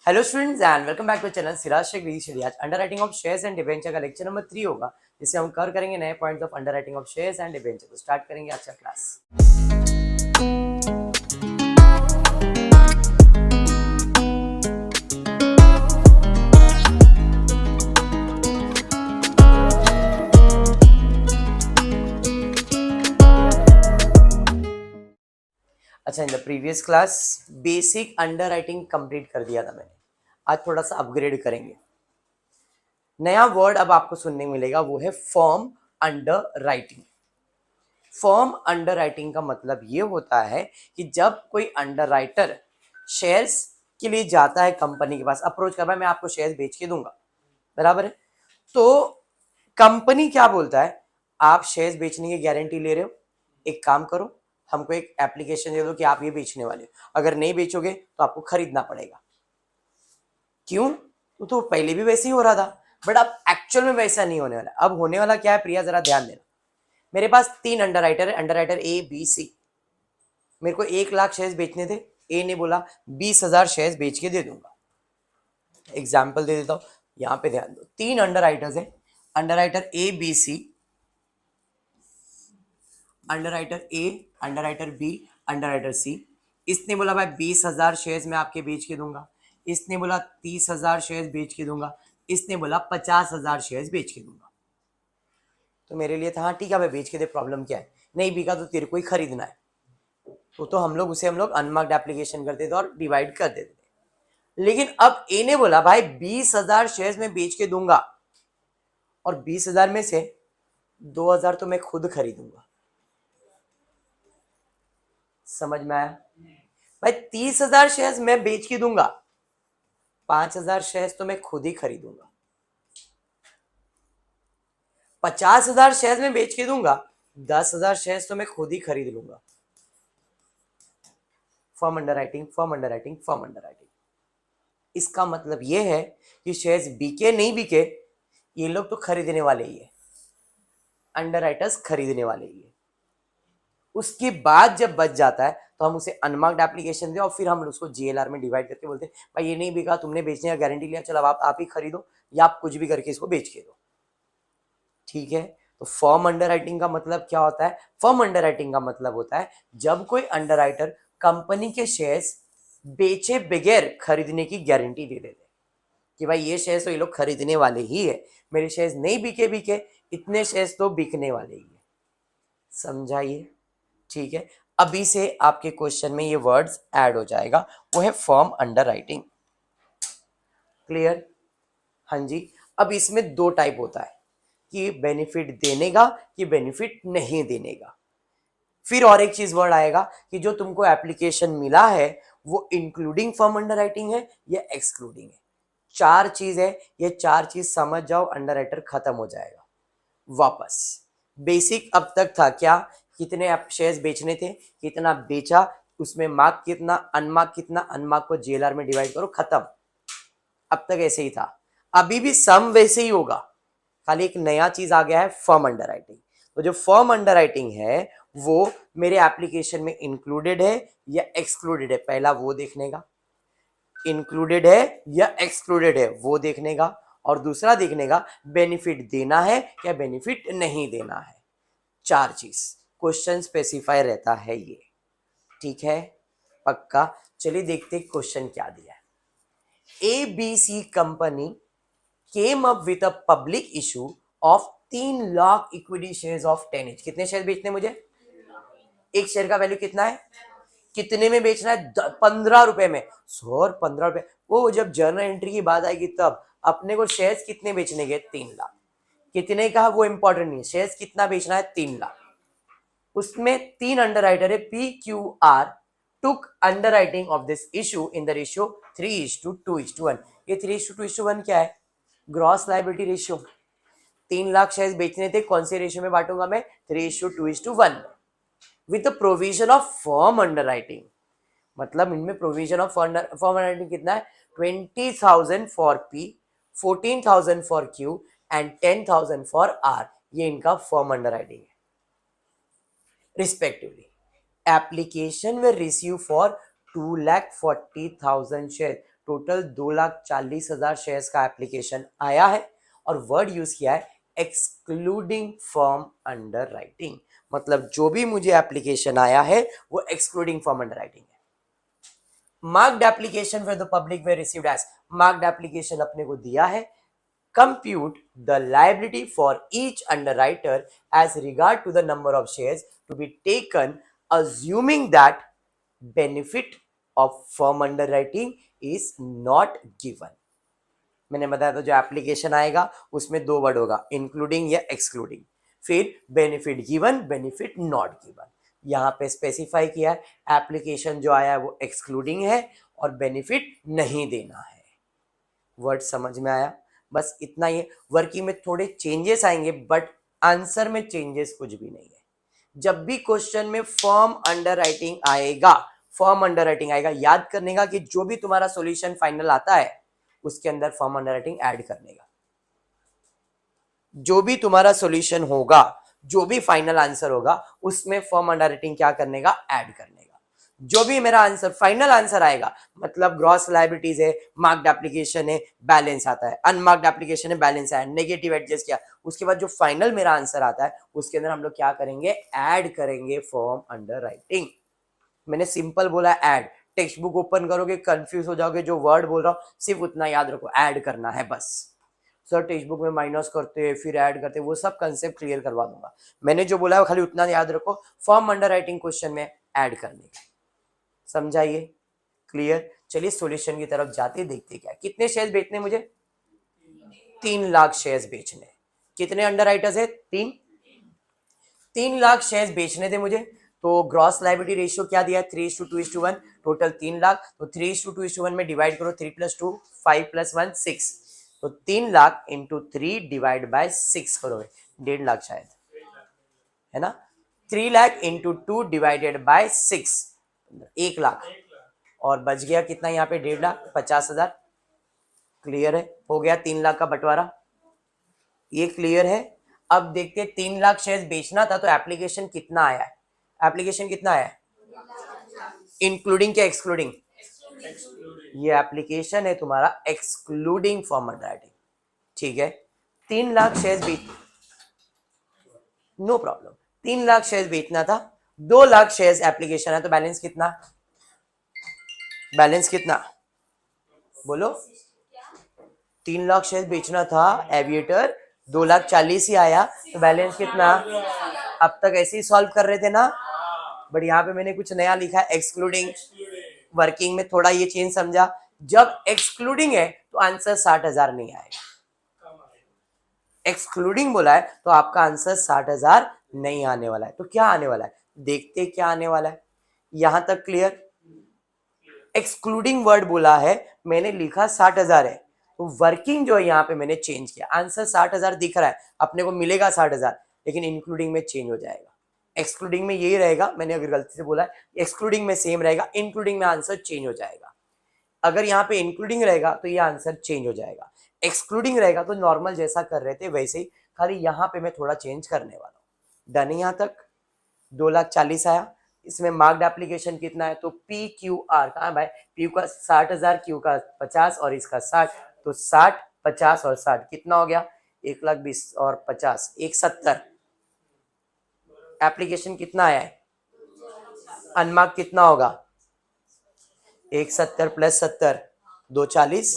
Hello students and welcome back to channel Siraj Shaikh read. आज underwriting of shares and debenture का lecture number 3 होगा, जिससे हम कवर करेंगे नए points of underwriting of shares and debenture. तो स्टार्ट करेंगे आज का क्लास। अच्छा, in the previous class basic underwriting complete कर दिया था मैंने। आज थोड़ा सा अपग्रेड करेंगे। नया वर्ड अब आपको सुनने मिलेगा, वो है form under writing. Form under writing का मतलब ये होता है कि जब कोई अंडर राइटर शेयर्स के लिए जाता है कंपनी के पास, अप्रोच कर रहा है, मैं आपको शेयर्स बेच के दूंगा, बराबर है। तो कंपनी क्या बोलता है, आप शेयर्स बेचने की गारंटी ले रहे हो, एक काम करो, हमको एक एप्लीकेशन दे दो कि आप ये बेचने वाले हो, अगर नहीं बेचोगे तो आपको खरीदना पड़ेगा। क्यों? तो पहले भी वैसे ही हो रहा था, बट अब एक्चुअल में वैसा नहीं होने वाला। अब होने वाला क्या है प्रिया, जरा ध्यान देना। मेरे पास 3 अंडर राइटर है, underwriter A B C. मेरे को 1 लाख शेयर्स बेचने थे, ए ने बोला 20,000 शेयर्स बेच के दे दूंगा। एग्जाम्पल दे देता हूं, यहां पे ध्यान दो। 3 अंडर राइटर्स है, underwriter A B C, underwriter A, underwriter B, underwriter C. इसने बोला भाई 20,000 शेयर्स मैं आपके बेच के दूंगा, इसने बोला 30,000 शेयर्स बेच के दूंगा, इसने बोला 50,000 शेयर्स बेच के दूंगा। तो मेरे लिए था हाँ ठीक है भाई बेच के दे, प्रॉब्लम क्या है, नहीं बिका तो तेरे को ही खरीदना है। तो हम लोग अनमार्क्ड एप्लीकेशन करते थे और डिवाइड कर देते थे। लेकिन अब ए ने बोला भाई 20,000 शेयर्स में बेच के दूंगा, और 20,000 में से 2,000 तो मैं खुद खरीदूंगा। समझ में आया भाई? 30,000 शेयर्स मैं बेच के दूंगा, 5,000 शेयर्स तो मैं खुद ही खरीदूंगा। 50,000 शेयर्स में बेच के दूंगा, 10,000 शेयर्स तो मैं खुद ही खरीद लूंगा। Form under writing, form under writing, form under writing. इसका मतलब यह है कि शेयर्स बिके नहीं बिके, ये लोग तो खरीदने वाले ही है, अंडर राइटर्स खरीदने वाले ही है। उसके बाद जब बच जाता है तो हम उसे अनमार्क्ड एप्लीकेशन दे और फिर हम उसको जीएलआर में डिवाइड करके बोलते हैं भाई ये नहीं बिका, तुमने बेचने का गारंटी लिया, चलो आप ही खरीदो, या आप कुछ भी करके इसको बेच के दो। ठीक है, तो फॉर्म अंडर राइटिंग का मतलब क्या होता है? फॉर्म अंडर राइटिंग का मतलब होता है जब कोई अंडर राइटर कंपनी के शेयर्स बेचे बगैर खरीदने की गारंटी दे देते कि भाई ये शेयर्स तो ये लोग खरीदने वाले ही है, मेरे शेयर्स नहीं बिके, इतने शेयर्स तो बिकने वाले ही है। समझाइए? ठीक है, अभी से आपके क्वेश्चन में ये वर्ड्स ऐड हो जाएगा, वो है फॉर्म अंडर राइटिंग। क्लियर? हाँ जी। अब इसमें 2 टाइप होता है कि बेनिफिट देने का कि बेनिफिट नहीं देने का। फिर और एक चीज वर्ड आएगा कि जो तुमको एप्लीकेशन मिला है वो इंक्लूडिंग फॉर्म अंडर राइटिंग है या एक्सक्लूडिंग है। 4 चीज है, ये 4 चीज समझ जाओ, अंडर राइटर खत्म हो जाएगा। वापस बेसिक अब तक था क्या, कितने शेयर्स बेचने थे, कितना बेचा, उसमें मार्क कितना, अनमार्क को जेएलआर में डिवाइड करो, खत्म। अब तक ऐसे ही था, अभी भी सम वैसे ही होगा, खाली एक नया चीज आ गया है, फॉर्म अंडर राइटिंग। तो जो फॉर्म अंडर राइटिंग है वो मेरे एप्लीकेशन में इंक्लूडेड है या एक्सक्लूडेड है, पहला वो देखने का। इंक्लूडेड है या एक्सक्लूडेड है वो देखने का, और दूसरा देखने का बेनिफिट देना है या बेनिफिट नहीं देना है। 4 चीज क्वेश्चन स्पेसिफाई रहता है ये। ठीक है, पक्का? चलिए देखते क्वेश्चन क्या दिया है। ABC company came up with a public issue of 3 lakh equity shares of 10 each। कितने शेयर बेचने मुझे? एक शेयर का वैल्यू कितना है? कितने में बेचना है? 15 रुपए में। सर 15 रुपए, वो जब जर्नल एंट्री की बात आएगी तब अपने को शेयर्स कितने बेचने के? 3 लाख। कितने का वो इंपॉर्टेंट नहीं है, शेयर्स कितना बेचना है? 3 लाख। उसमें 3 अंडर राइटर है, PQR took under writing of this issue in the ratio 3:2:1। ये 3:2:1 क्या है? Gross liability ratio. 3 lakh shares बेचने थे, कौन से रेशियो में बांटूंगा मैं? 3:2:1 with the provision of form under writing. मतलब इनमें provision of form under writing कितना है? 20,000 for P, 14,000 for Q and 10,000 for R। ये इनका फॉर्म अंडर राइटिंग है respectively. Application were received for 2,40,000 shares. Total 2,40,000 shares का एप्लीकेशन आया है और वर्ड यूज किया है एक्सक्लूडिंग फर्म अंडर राइटिंग, मतलब जो भी मुझे एप्लीकेशन आया है वो एक्सक्लूडिंग फर्म अंडर राइटिंग है। Marked application for the public were received as, marked application अपने को दिया है, compute the liability for each underwriter as regard to the number of shares to be taken assuming that benefit of firm underwriting is not given। मैंने बताया था जो application आएगा उसमें दो वर्ड होगा, इंक्लूडिंग या एक्सक्लूडिंग, फिर benefit given, benefit not given. यहाँ पे स्पेसिफाई किया है एप्लीकेशन जो आया है वो एक्सक्लूडिंग है और बेनिफिट नहीं देना है। वर्ड समझ में आया? बस इतना ही। वर्किंग में थोड़े चेंजेस आएंगे बट आंसर में चेंजेस कुछ भी नहीं है। जब भी क्वेश्चन में फर्म अंडर राइटिंग आएगा, फर्म अंडर राइटिंग आएगा, याद करने का कि जो भी तुम्हारा सॉल्यूशन फाइनल आता है उसके अंदर फर्म अंडर राइटिंग ऐड करने का। जो भी तुम्हारा सॉल्यूशन होगा, जो भी फाइनल आंसर होगा उसमें फर्म अंडर राइटिंग क्या करने का, ऐड करने का। जो भी मेरा आंसर फाइनल आंसर आएगा, मतलब ग्रॉस लायबिलिटीज है, मार्क्ड एप्लीकेशन है, बैलेंस आता है, अनमार्क्ड एप्लीकेशन है, बैलेंस है, नेगेटिव एडजस्ट किया, उसके बाद जो फाइनल मेरा आंसर आता है उसके अंदर हम लोग क्या करेंगे, ऐड करेंगे फर्म अंडर राइटिंग। मैंने सिंपल बोला ऐड, टेक्स्ट बुक ओपन करोगे कंफ्यूज हो जाओगे, जो वर्ड बोल रहा हूं सिर्फ उतना याद रखो, ऐड करना है बस। सर टेक्स्ट बुक में माइनस करते फिर ऐड करते, वो सब कंसेप्ट क्लियर करवा दूंगा। मैंने जो बोला है खाली उतना याद रखो, फर्म अंडर राइटिंग क्वेश्चन में ऐड करने का। समझाइए? क्लियर? चलिए सॉल्यूशन की तरफ जाते देखते क्या, कितने शेयर्स बेचने मुझे, 3 लाख शेयर्स बेचने। कितने अंडर राइटर्स है, 3 लाख शेयर्स बेचने थे मुझे। तो ग्रॉस लायबिलिटी रेशियो क्या दिया है, 3:2:1, टोटल 3 लाख। तो 3:2:1 में डिवाइड करो, 3 + 2 5 + 1 6, तो 3 लाख इंटू 3 डिवाइड बाय 6 करोगे, 1.5 लाख शायद, है ना। 3 lakh into 2 divided by 6, 1 lakh, और बच गया कितना यहाँ पे, 1.5 लाख 50,000। क्लियर है? हो गया 3 लाख का बंटवारा, ये क्लियर है। अब देखते 3 लाख शेयर्स बेचना था तो एप्लीकेशन कितना आया है, एप्लीकेशन कितना आया है, इंक्लूडिंग क्या एक्सक्लूडिंग, ये एप्लीकेशन है तुम्हारा एक्सक्लूडिंग फर्म अंडर राइटिंग। ठीक है, 3 लाख शेयर्स बेच, नो प्रॉब्लम, 3 लाख शेयर्स बेचना था, 2 लाख शेयर्स एप्लीकेशन है, तो बैलेंस कितना, बैलेंस कितना बोलो, 3 लाख शेयर्स बेचना था एविएटर, 2,40,000 ही आया, तो बैलेंस कितना। अब तक ऐसे ही सॉल्व कर रहे थे ना, बट यहाँ पे मैंने कुछ नया लिखा है एक्सक्लूडिंग। वर्किंग में थोड़ा ये चेंज समझा, जब एक्सक्लूडिंग है तो आंसर 60,000 नहीं आएगा। एक्सक्लूडिंग बोला है तो आपका आंसर 60,000 नहीं आने वाला है। तो क्या आने वाला है, देखते क्या आने वाला है। यहां तक क्लियर? एक्सक्लूडिंग वर्ड बोला है, मैंने लिखा 60,000 है, तो वर्किंग जो है यहाँ पे मैंने चेंज किया, आंसर 60,000 दिख रहा है, अपने को मिलेगा 60,000, लेकिन इंक्लूडिंग में चेंज हो जाएगा। एक्सक्लूडिंग में यही रहेगा, मैंने अगर गलती से बोला है, एक्सक्लूडिंग में सेम रहेगा, इंक्लूडिंग में आंसर चेंज हो जाएगा। अगर यहाँ पे इंक्लूडिंग रहेगा तो ये आंसर चेंज हो जाएगा, एक्सक्लूडिंग रहेगा तो नॉर्मल जैसा कर रहे थे वैसे ही, खाली यहाँ पे मैं थोड़ा चेंज करने वाला हूँ। डन है यहाँ तक? 2,40,000 आया, इसमें मार्क्ड एप्लीकेशन कितना है, तो पी क्यू आर कहाँ भाई, पी का 60,000, क्यू का 50 और इसका 60, तो 60 50 और 60 कितना हो गया, 1,20,000 और 50 170। एप्लीकेशन कितना आया है, अनमार्क कितना होगा, 170 + 70 240।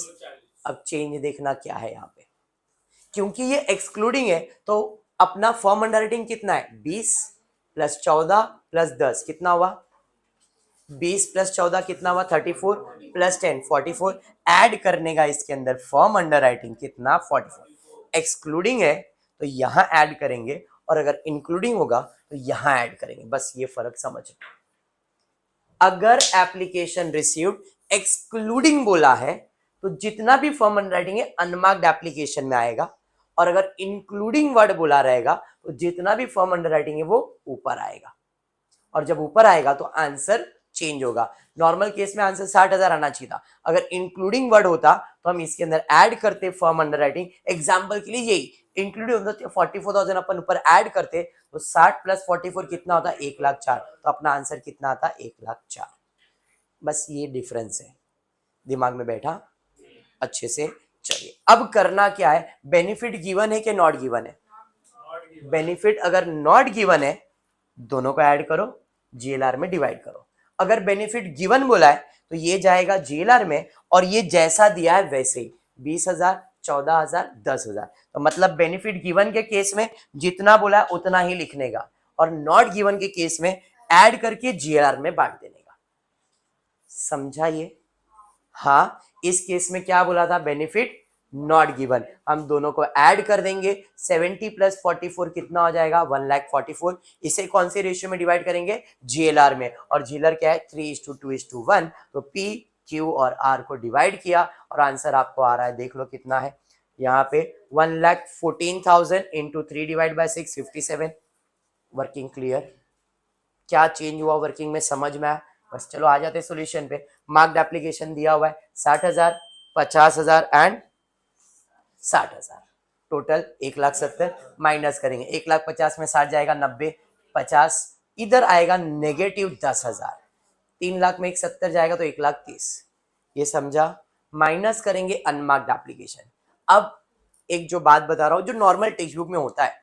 अब चेंज देखना क्या है यहाँ पे, क्योंकि ये एक्सक्लूडिंग है तो अपना फर्म अंडर राइटिंग कितना है, 20 + 14 + 10 कितना हुआ, 20 + 14 कितना हुआ, 34 + 10 44। ऐड करने का इसके अंदर फर्म अंडर राइटिंग कितना, 44। एक्सक्लूडिंग है तो यहां ऐड करेंगे और अगर इंक्लूडिंग होगा तो यहां ऐड करेंगे, बस ये फर्क समझ। अगर एप्लीकेशन रिसीव्ड एक्सक्लूडिंग बोला है तो जितना भी फर्म अंडर राइटिंग है अनमार्क्ड एप्लीकेशन में आएगा, और अगर इंक्लूडिंग वर्ड बोला रहेगा तो जितना भी फर्म अंडर राइटिंग है वो ऊपर आएगा, और जब ऊपर आएगा तो आंसर चेंज होगा। नॉर्मल केस में आंसर 60,000 आना चाहिए था, अगर इंक्लूडिंग वर्ड होता तो हम इसके अंदर ऐड करते फर्म अंडर राइटिंग। एग्जाम्पल के लिए यही इंक्लूडिंग होता, 44,000 अपन ऊपर ऐड करते तो 60 + 44 कितना होता, 1,04,000, तो अपना आंसर कितना आता, 1,04,000। बस ये डिफरेंस है। दिमाग में बैठा अच्छे से? चलिए अब करना क्या है, बेनिफिट गिवन है कि नॉट गिवन है? बेनिफिट अगर नॉट गिवन है दोनों को ऐड करो, जीएलआर में डिवाइड करो। अगर बेनिफिट गिवन बोला है तो ये जाएगा जीएलआर में, और ये जैसा दिया है वैसे ही 20,000, 14,000, 10,000। तो मतलब बेनिफिट गिवन के केस में जितना बोला है उतना ही लिखने का, और नॉट गिवन के केस में ऐड करके जीएलआर में बांट देने का। समझा ये? हाँ, इस केस में क्या बोला था, बेनिफिट नॉट गिवन। हम दोनों को ऐड कर देंगे, 70 प्लस 44 कितना हो जाएगा, 1,44,000। इसे कौन से रेशियो में डिवाइड करेंगे, जीएलआर में, और जीएलआर क्या है 3:2:1। तो पी क्यू और आर को डिवाइड किया और आंसर आपको आ रहा है, देख लो कितना है यहाँ पे, 1,14,000 into 3 divide by 6, 57। Working clear? क्या चेंज हुआ वर्किंग में, समझ में आया? बस चलो आ जाते सॉल्यूशन पे। मार्क्ड एप्लीकेशन दिया हुआ है 60,000, 50,000 एंड 60,000, टोटल 1,70,000। माइनस करेंगे 1,50,000 में 60 जाएगा 90, 50 इधर आएगा नेगेटिव 10,000, 3,00,000 में 1,70,000 जाएगा तो 1,30,000। ये समझा? माइनस करेंगे अनमार्क्ड एप्लीकेशन। अब एक जो बात बता रहा हूं जो नॉर्मल टेक्स्ट बुक में होता है,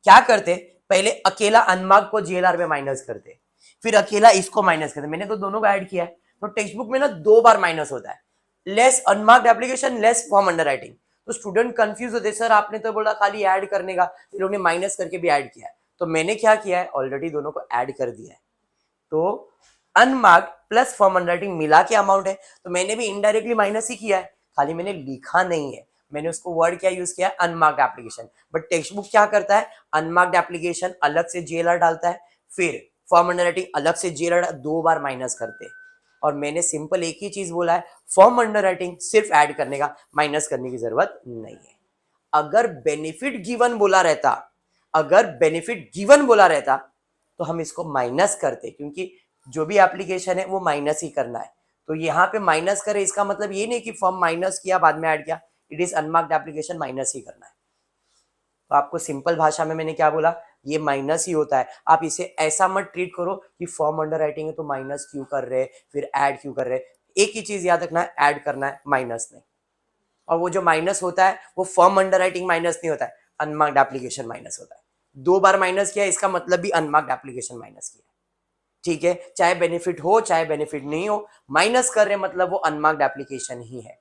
क्या करते, पहले अकेला अनमार्क को जीएलआर में माइनस करते, फिर अकेला इसको माइनस करते। मैंने तो दोनों को ऐड किया है, तो टेक्स्ट बुक में ना 2 बार माइनस होता है, less unmarked application, less form underwriting. तो स्टूडेंट कंफ्यूज होते, सर आपने तो बोला खाली ऐड करने का, फिर उन्होंने माइनस करके भी ऐड किया है। तो मैंने क्या किया है, ऑलरेडी दोनों को ऐड कर दिया है। तो अनमार्क्ड प्लस फॉर्म अंडरराइटिंग मिला के अमाउंट है, तो मैंने भी इनडायरेक्टली माइनस ही किया है, खाली मैंने लिखा नहीं है। मैंने उसको वर्ड क्या यूज किया है, unmarked application. But text book क्या करता है, अनमार्क्ड एप्लीकेशन अलग से जीएलआर डालता है, फिर फॉर्म अंडरराइटिंग अलग से जीएलआर, 2 बार माइनस करते हैं। और मैंने सिंपल एक ही चीज बोला है, फॉर्म अंडरराइटिंग सिर्फ ऐड करने का, माइनस करने की जरूरत नहीं है। अगर बेनिफिट गिवन बोला रहता, अगर बेनिफिट गिवन बोला रहता तो हम इसको माइनस करते, क्योंकि जो भी एप्लीकेशन है वो माइनस ही करना है। तो यहाँ पे माइनस करे इसका मतलब ये नहीं कि फॉर्म माइनस किया बाद में ऐड किया, it is unmarked application, minus ही करना है। तो आपको सिंपल भाषा में मैंने क्या बोला, ये माइनस ही होता है। आप इसे ऐसा मत ट्रीट करो कि फॉर्म अंडर राइटिंग है तो माइनस क्यों कर रहे, फिर ऐड क्यों कर रहे। एक ही चीज याद रखना है, ऐड करना है, माइनस नहीं। और वो जो माइनस होता है वो फॉर्म अंडर राइटिंग माइनस नहीं होता है, अनमार्क्ड एप्लीकेशन माइनस होता है। 2 बार माइनस किया इसका मतलब भी अनमार्क्ड एप्लीकेशन माइनस किया, ठीक है? चाहे बेनिफिट हो चाहे बेनिफिट नहीं हो, माइनस कर रहे मतलब वो अनमार्क्ड एप्लीकेशन ही है।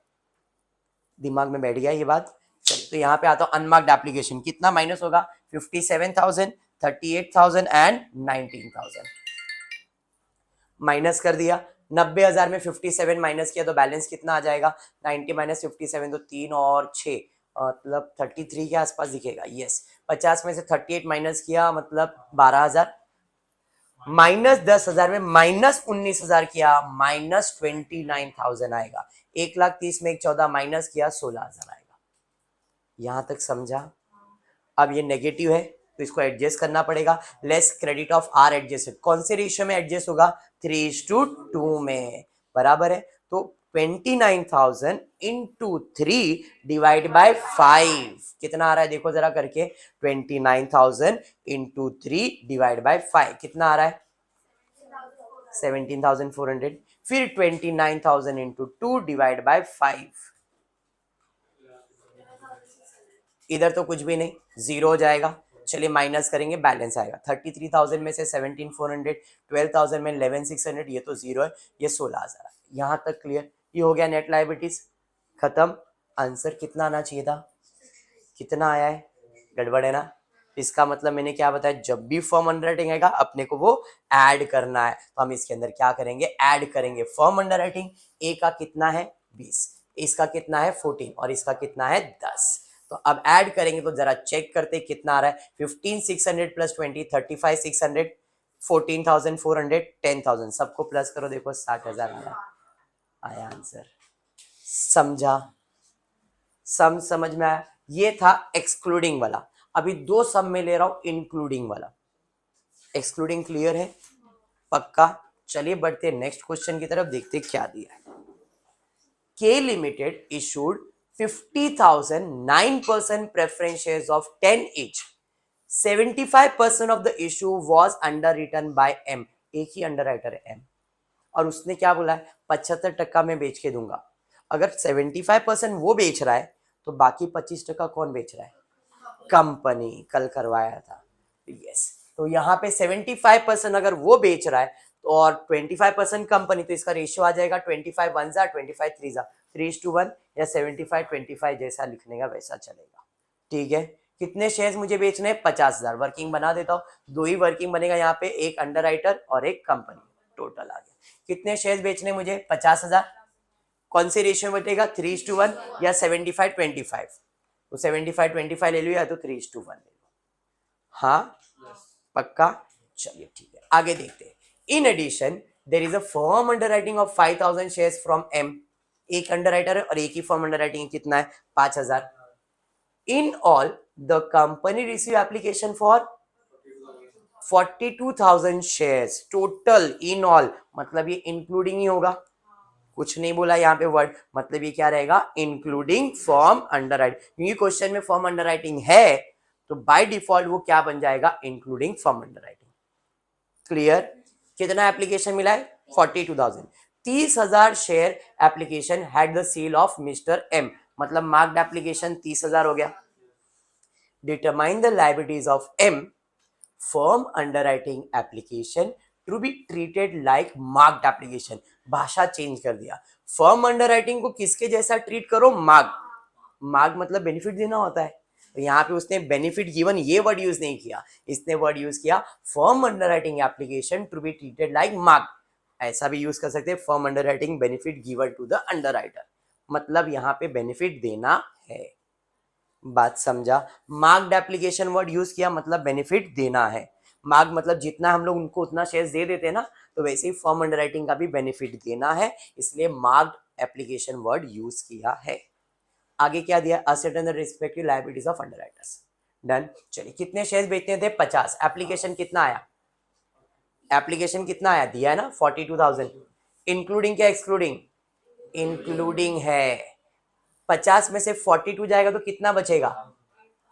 दिमाग में बैठ गया ये बात? चलिए तो यहाँ पे आता हूँ, अनमार्क्ड एप्लीकेशन कितना माइनस होगा, 57,000, 38,000 एंड 19,000। माइनस कर दिया, 90,000 में 57 माइनस किया तो बैलेंस कितना आ जाएगा, 90 माइनस 57 तो 3 और 6 मतलब 33 के आसपास दिखेगा। यस, 50 में से 38 माइनस किया मतलब 12,000, माइनस 10,000 में माइनस 19,000 किया, माइनस 29,000 आएगा। 1,30,000 में 14 माइनस किया 16,000 आएगा। यहां तक समझा? अब ये नेगेटिव है तो इसको एडजस्ट करना पड़ेगा, less credit of R adjusted. कौन से रेशियो में एडजस्ट होगा, 3:2 में, बराबर है। तो 29,000 इंटू 3 डिवाइड बाय 5 कितना आ रहा है, देखो जरा करके, 29,000 इंटू 3 डिवाइड बाय 5 कितना आ रहा है, 17,400। फिर 29,000 इंटू 2 डिवाइड बाय 5, इधर तो कुछ भी नहीं, जीरो हो जाएगा। चलिए माइनस करेंगे, बैलेंस आएगा 33,000 में से 17,400, 12,000 में 11,600, ये तो जीरो है, ये 16,000। यहां तक क्लियर? ये हो गया नेट लायबिलिटीज खत्म। आंसर कितना आना चाहिए था, कितना आया है, गड़बड़ है ना? इसका मतलब मैंने क्या बताया, जब भी फॉर्म अंडरराइटिंग आएगा अपने को वो ऐड करना है, तो हम इसके अंदर क्या करेंगे, ऐड करेंगे। फॉर्म अंडरराइटिंग ए का कितना है 20, इसका कितना है 14 और इसका कितना है 10। तो अब ऐड करेंगे तो जरा चेक करते कितना आ रहा है, 15,600 प्लस 20 35,600, 14,400, 10,000, सबको प्लस करो, देखो 60,000 आया आंसर। समझा? समझ में आया? ये था एक्सक्लूडिंग वाला। अभी 2 सम में ले रहा हूं इंक्लूडिंग वाला। एक्सक्लूडिंग क्लियर है पक्का? चलिए बढ़ते नेक्स्ट क्वेश्चन की तरफ, देखते क्या दिया है। K Limited issued 50,000 9% preference shares of 10 each. 75% of the issue was underwritten by M. एक ही अंडरराइटर है M. और उसने क्या बोला है 75% मैं बेच के दूंगा। अगर 75% वो बेच रहा है तो बाकी 25% कौन बेच रहा है? कंपनी, कल करवाया था। यस, तो यहाँ पे 75% अगर वो बेच रहा है तो और 25% कंपनी, तो इसका रेशियो आ जाएगा 25 वन जा 25 थ्री जा 3:1 या 75-25 जैसा लिखने का वैसा चलेगा। ठीक है, कितने शेयर्स मुझे बेचने हैं? 50,000। वर्किंग बना देता हूँ, दो ही वर्किंग बनेगा यहाँ पे, एक अंडरराइटर और एक कंपनी, टोटल आ गया। कितने शेयर्स बेचने मुझे? 50,000। कौन से रेशियो में बटेगा? 3:1 या 75-25? तो 75-25 ले लो या तो 3:1 ले लो। हाँ पक्का, चलिए ठीक है, आगे देखते हैं। In addition there is a firm underwriting of 5,000 shares from M. एक अंडर राइटर है और एक ही फर्म अंडर राइटिंग कितना है? 5,000। In all the company receive application for 42,000 shares total. In all मतलब ये इंक्लूडिंग ही होगा, कुछ नहीं बोला यहाँ पे वर्ड, मतलब ये क्या रहेगा? इंक्लूडिंग फॉर्म अंडर राइटिंग, क्योंकि क्वेश्चन में फॉर्म अंडर राइटिंग है तो बाय डिफॉल्ट वो क्या बन जाएगा? इंक्लूडिंग फॉर्म अंडर राइटिंग। क्लियर? कितना एप्लीकेशन मिला है? 42,000। 30,000 share application had the seal of mister M, मतलब मार्क्ड एप्लीकेशन 30,000 हो गया। Determine the liabilities of M firm underwriting application to be treated like marked application. भाषा चेंज कर दिया, फर्म अंडरराइटिंग को किसके जैसा ट्रीट करो? मार्क। मार्क मतलब बेनिफिट देना होता है, तो यहाँ पे उसने बेनिफिट गिवन ये वर्ड यूज नहीं किया, इसने वर्ड यूज किया firm underwriting application to be treated like mark. ऐसा भी यूज कर सकते हैं, firm underwriting benefit given to the underwriter, मतलब यहाँ पे बेनिफिट देना है। बात समझा? मार्क्ड एप्लीकेशन वर्ड यूज किया मतलब बेनिफिट देना है। मार्क मतलब जितना हम लोग उनको उतना शेयर्स दे देते हैं ना, तो वैसे ही फर्म अंडरराइटिंग का भी बेनिफिट देना है, इसलिए मार्क्ड एप्लीकेशन वर्ड यूज किया है। आगे क्या दिया? Ascertain the respective liabilities of underwriters. Done. चलिए, कितने शेयर्स बेचने थे? 50। एप्लीकेशन कितना आया? एप्लीकेशन कितना आया? दिया है ना 42,000। इंक्लूडिंग क्या एक्सक्लूडिंग? इंक्लूडिंग है। 50 में से 42 जाएगा तो कितना बचेगा?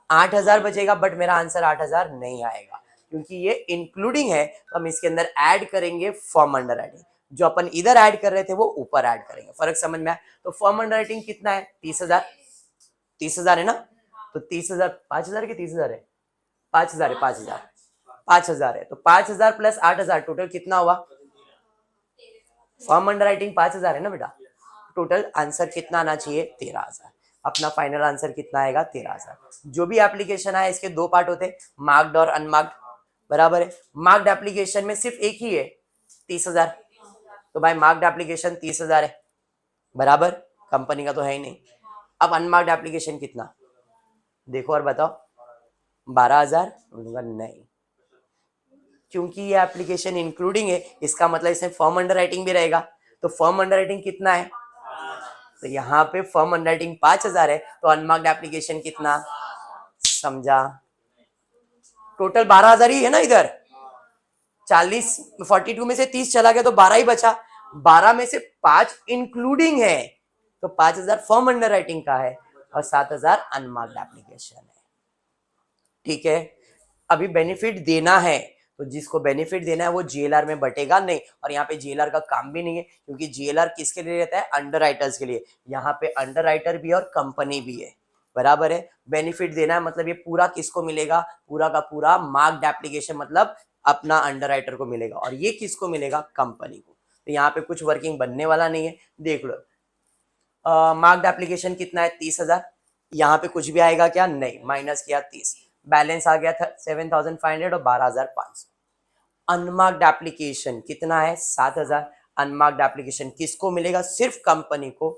8,000 बचेगा, बट मेरा आंसर 8,000 नहीं आएगा क्योंकि ये इंक्लूडिंग है, तो हम इसके अंदर ऐड करेंगे फर्म अंडर राइटिंग। जो अपन इधर ऐड कर रहे थे वो ऊपर ऐड करेंगे। फर्क समझ में आया? तो फर्म अंडर राइटिंग कितना है? 30,000। 30,000 है ना, तो 30,000 5,000 के 30,000 है? 5,000 है, 5,000 5,000 है, तो 5,000 प्लस 8,000 टोटल कितना हुआ? फर्म अंडर राइटिंग 5,000 है ना बेटा, टोटल आंसर कितना आना चाहिए? 13,000। अपना फाइनल आंसर कितना आएगा? 13,000। जो भी एप्लीकेशन आया इसके दो पार्ट होते हैं, मार्क्ड और अनमार्क्ड, बराबर है। मार्क्ड एप्लीकेशन में सिर्फ एक ही है 30,000, तो भाई मार्क्ड एप्लीकेशन 30,000 है, बराबर, कंपनी का तो है ही नहीं। अब अनमार्क्ड एप्लीकेशन कितना देखो और बताओ? 12,000। नहीं, क्योंकि ये एप्लीकेशन इंक्लूडिंग है, इसका मतलब इसमें फर्म अंडर राइटिंग भी रहेगा, तो फर्म अंडर राइटिंग कितना है? तो यहाँ पे फर्म अंडर राइटिंग 5,000 है, तो अनमार्क्ड एप्लीकेशन कितना? समझा? टोटल 12,000 ही है ना इधर। 42 में से 30 चला गया तो 12 ही बचा। 12 में से 5 इंक्लूडिंग है, तो 5,000 फर्म अंडर राइटिंग का है और 7,000 अनमार्क्ड एप्लीकेशन है। ठीक है, अभी बेनिफिट देना है, तो जिसको बेनिफिट देना है वो जीएलआर में बटेगा नहीं, और यहाँ पे जीएलआर का काम भी नहीं है क्योंकि जीएलआर किसके लिए रहता है? अंडर राइटर्स के लिए। यहाँ पे अंडर राइटर भी और कंपनी भी है, बराबर है। बेनिफिट देना है मतलब ये पूरा किसको मिलेगा? पूरा का पूरा मार्क्ड एप्लीकेशन मतलब अपना अंडर राइटर को मिलेगा, और ये किसको मिलेगा? कंपनी को। तो यहाँ पे कुछ वर्किंग बनने वाला नहीं है, देख लो। मार्क्ड एप्लीकेशन कितना है? 30,000। यहाँ पे कुछ भी आएगा क्या? नहीं, माइनस किया 30, बैलेंस आ गया था 7,500 और 12,500। अनमार्क्ड एप्लीकेशन कितना है? 7,000। अनमार्क्ड एप्लीकेशन किसको मिलेगा? सिर्फ कंपनी को,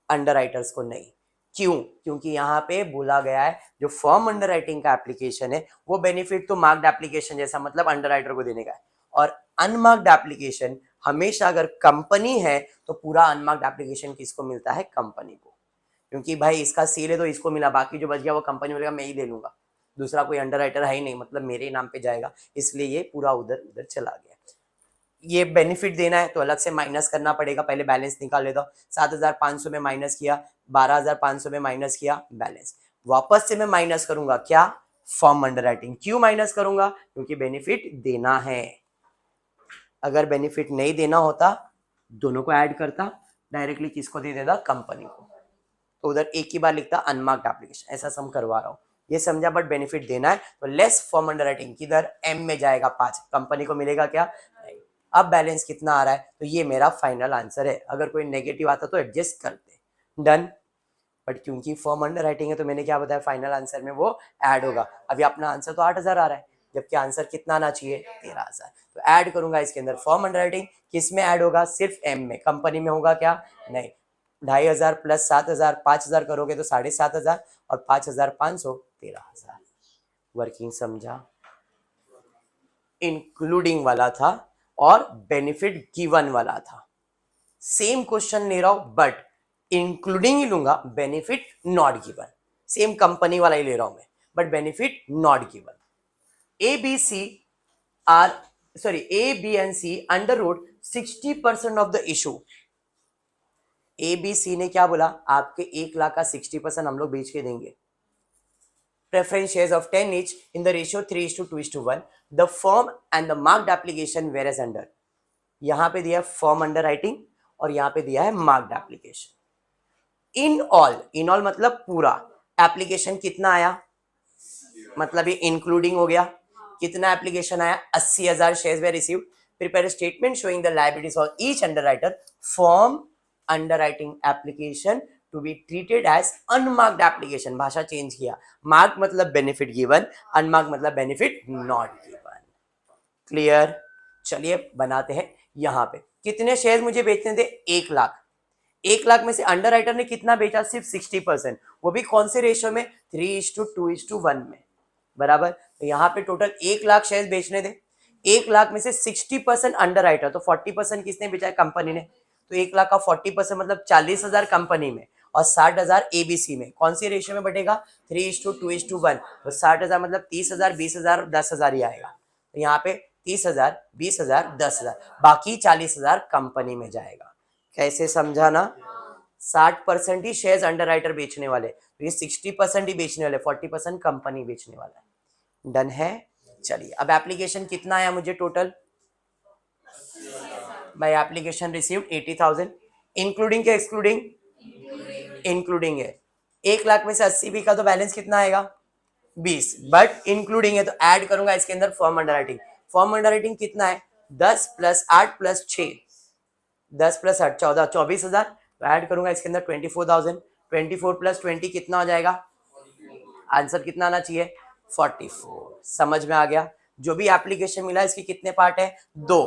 अंडर राइटर्स को नहीं। क्यों? क्योंकि यहाँ पे बोला गया है जो फर्म अंडर राइटिंग का एप्लीकेशन है वो बेनिफिट तो मार्क्ड एप्लीकेशन जैसा मतलब अंडर राइटर को देने का है, और अनमार्क्ड एप्लीकेशन हमेशा अगर कंपनी है तो पूरा अनमार्क्ड एप्लीकेशन किसको मिलता है? कंपनी को, क्योंकि भाई इसका सेल है तो इसको मिला, बाकी जो बच गया वो कंपनी बोलेगा मैं ही ले लूंगा, दूसरा कोई अंडर राइटर है ही नहीं, मतलब मेरे नाम पे जाएगा, इसलिए ये पूरा उधर उधर चला गया। ये बेनिफिट देना है तो अलग से माइनस करना पड़ेगा, पहले बैलेंस निकाल लेता हूँ। 7,500 में माइनस किया, 12,500 में माइनस किया, बैलेंस। वापस से मैं माइनस करूंगा क्या? Firm under writing. क्यों माइनस करूंगा? क्योंकि बेनिफिट देना है। अगर बेनिफिट नहीं देना होता दोनों को ऐड करता, डायरेक्टली किसको दे देता, कंपनी को, तो उधर एक ही बार लिखता अनमार्क्ड एप्लीकेशन, ऐसा सम करवा रहा हूँ, ये समझा। बट बेनिफिट देना है तो लेस फॉर्म अंडर राइटिंग किधर, एम में जाएगा 5, कंपनी को मिलेगा क्या, नहीं। अब बैलेंस कितना आ रहा है, तो ये मेरा फाइनल आंसर है, अगर कोई नेगेटिव आता तो एडजस्ट करते, डन। बट क्योंकि फॉर्म अंडर राइटिंग है तो मैंने क्या बताया, फाइनल आंसर में वो ऐड होगा। अभी अपना आंसर तो 8,000 आ रहा है, जबकि आंसर कितना आना चाहिए, 13,000, तो ऐड करूंगा इसके अंदर। फॉर्म अंडर राइटिंग किस में ऐड होगा, सिर्फ एम में, कंपनी में होगा क्या, नहीं। 2,500 प्लस 7,000, 5,000 करोगे तो 7,500, और 5,500 13,000। वर्किंग समझा, इंक्लूडिंग वाला था और बेनिफिट गिवन वाला था। सेम क्वेश्चन ले रहा हूं बट इंक्लूडिंग ही लूंगा, benefit not given. Same company वाला ही ले रहा हूं मैं, but benefit not given. A B C are A B and C underwrote 60% of the issue. A B C ने क्या बोला, आपके 1,00,000 का 60% हम लोग बेच के देंगे। Preference shares of 10 each in the ratio 3:2:1. The firm and the marked application whereas under. यहां पे दिया है फॉर्म अंडर राइटिंग और यहां पे दिया है मार्क्ड एप्लीकेशन। इन ऑल मतलब पूरा एप्लीकेशन कितना आया, मतलब ये इंक्लूडिंग हो गया। कितना एप्लीकेशन आया, 80,000 shares we received. Prepare statement showing the liabilities of each underwriter. Firm under writing application to be treated as unmarked application, भाषा चेंज किया। मार्क मतलब बेनिफिट गिवन, अनमार्क मतलब बेनिफिट नॉट गिवन। क्लियर, चलिए बनाते हैं। यहां पे कितने शेयर मुझे बेचने थे, 1,00,000। 1,00,000 में से अंडर राइटर ने कितना बेचा, सिर्फ 60%, वो भी कौन से रेशियो में, 3:2:1 में, बराबर। तो यहाँ पे टोटल 1,00,000 शेयर बेचने थे। 1,00,000 में से 60% अंडर राइटर, तो 40% किसने बेचा है, कंपनी ने। तो 1,00,000 का 40% मतलब 40,000 कंपनी में और 60,000 एबीसी में। कौन सी रेशियो में बढ़ेगा, 3:2:1। तो 60,000 मतलब 30,000, 20,000, 10,000 ही आएगा। तो यहाँ पे 30,000, 20,000, 10,000, बाकी 40,000 कंपनी में जाएगा। कैसे समझा ना, 60% ही शेयर्स अंडर राइटर बेचने वाले, तो ये 60% ही बेचने वाले, 40% कंपनी बेचने वाला है। डन है, चलिए। अब एप्लीकेशन कितना आया मुझे total, by application received 80,000, including क्या एक्सक्लूडिंग, इंक्लूडिंग है। 1,00,000 में से 80 बिका तो बैलेंस कितना आएगा, 20, बट इंक्लूडिंग है तो ऐड करूंगा इसके अंदर form under writing. Form under writing कितना है, 10 + 8 + 6, 10 + 8 14, 24,000। तो ऐड करूंगा इसके अंदर 24,000, 24 + 20 कितना हो जाएगा, आंसर कितना आना चाहिए, 44। समझ में आ गया। जो भी एप्लीकेशन मिला इसके कितने पार्ट है, 2,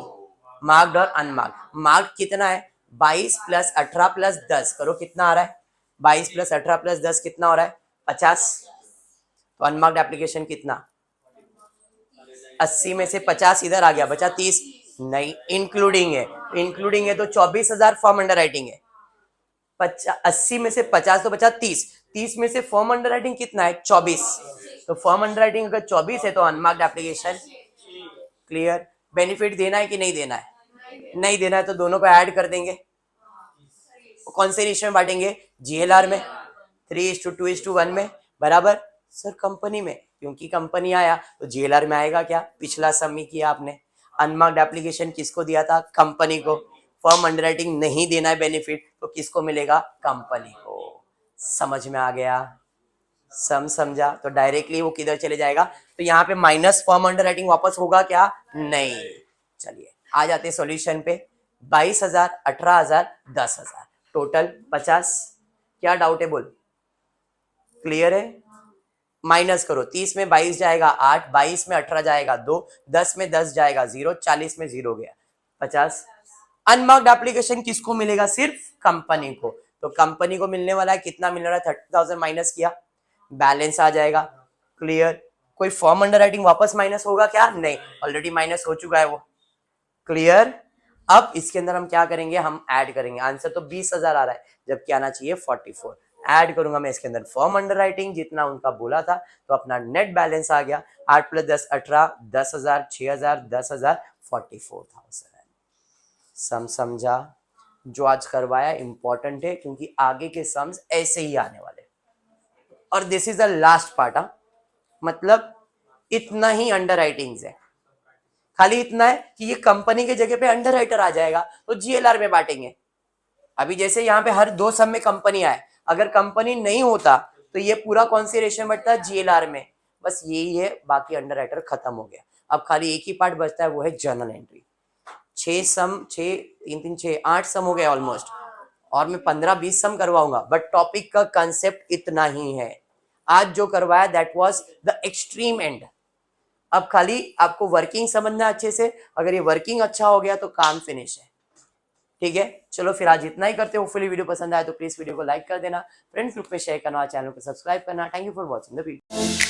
मार्क्ड और अनमार्क्ड। मार्क्ड कितना है, 22 + 18 + 10 करो कितना आ रहा है, 22 + 18 + 10 कितना हो रहा है, 50। तो अनमार्क्ड एप्लीकेशन कितना, 80 में से 50 इधर आ गया, बचा 30, नहीं इंक्लूडिंग है। इंक्लूडिंग है तो 24,000 फॉर्म अंडर राइटिंग है। 80 में से 50 तो बचा 30, 30 में से फॉर्म अंडर राइटिंग कितना है, 24। तो फॉर्म अंडर राइटिंग अगर 24 है तो अनमार्क्ड एप्लीकेशन। क्लियर, बेनिफिट देना है कि नहीं देना है, नहीं देना है तो दोनों को ऐड कर देंगे। कौन से रेशियो में बांटेंगे, जीएलआर में, 3:2:1 में, बराबर। सर कंपनी में, क्योंकि कंपनी आया तो जीएलआर में आएगा क्या, पिछला सम किया आपने। अनमार्क्ड एप्लीकेशन किसको दिया था, कंपनी को। फॉर्म अंडरराइटिंग नहीं देना है बेनिफिट तो किसको मिलेगा, कंपनी को। समझ में आ गया, समझा। तो डायरेक्टली वो किधर चले जाएगा, तो यहाँ पे माइनस फॉर्म अंडरराइटिंग वापस होगा क्या, नहीं। चलिए आ जाते सॉल्यूशन पे। 22,000, 18,000, 10,000, टोटल 50। क्या डाउट है बोल, क्लियर है। माइनस करो, 30 में 22 जाएगा 8, 22 में 18 जाएगा 2, 10 में 10 जाएगा 0, 40 में 0 गया 50। अनमार्क्ड एप्लीकेशन किसको मिलेगा, सिर्फ कंपनी को। तो कंपनी को मिलने वाला है कितना मिल रहा है, 30,000 माइनस किया, बैलेंस आ जाएगा। क्लियर, कोई फॉर्म अंडर राइटिंग वापस माइनस होगा क्या, नहीं, ऑलरेडी माइनस हो चुका है वो। क्लियर, अब इसके अंदर हम क्या करेंगे, हम ऐड करेंगे। आंसर तो 20,000 आ रहा है जबकि आना चाहिए 44। ऐड करूंगा मैं इसके अंदर फॉर्म अंडर राइटिंग जितना उनका बोला था, तो अपना नेट बैलेंस आ गया 8 + 10 18, 10,000, 6,000, 10,000, 44,000। सम समझा, जो आज करवाया इंपॉर्टेंट है क्योंकि आगे के सम्स ऐसे ही आने वाले। और this is the last part, मतलब इतना ही अंडर राइटिंग्स है, खाली इतना है कि ये कंपनी के जगह पे अंडरराइटर आ जाएगा तो जीएलआर में बांटेंगे। अभी जैसे यहाँ पे हर 2 सम में कंपनी आए, अगर कंपनी नहीं होता तो ये पूरा कौन सी रेशियो में बढ़ता है, जीएलआर में। बस यही है, बाकी अंडरराइटर खत्म हो गया। अब खाली एक ही पार्ट बचता है, वो है जर्नल एंट्री। 6 सम, 6 3 3 6 8 सम हो गए ऑलमोस्ट, और मैं 15-20 सम करवाऊंगा, बट टॉपिक का कंसेप्ट इतना ही है। आज जो करवाया that was the extreme and. अब खाली आपको वर्किंग समझना अच्छे से, अगर ये वर्किंग अच्छा हो गया तो काम फिनिश है। ठीक है, चलो फिर आज इतना ही करते हो। होपफुली वीडियो पसंद आए तो प्लीज वीडियो को लाइक कर देना, फ्रेंड्स ग्रुप में शेयर करना, चैनल को सब्सक्राइब करना। Thank you for watching the video.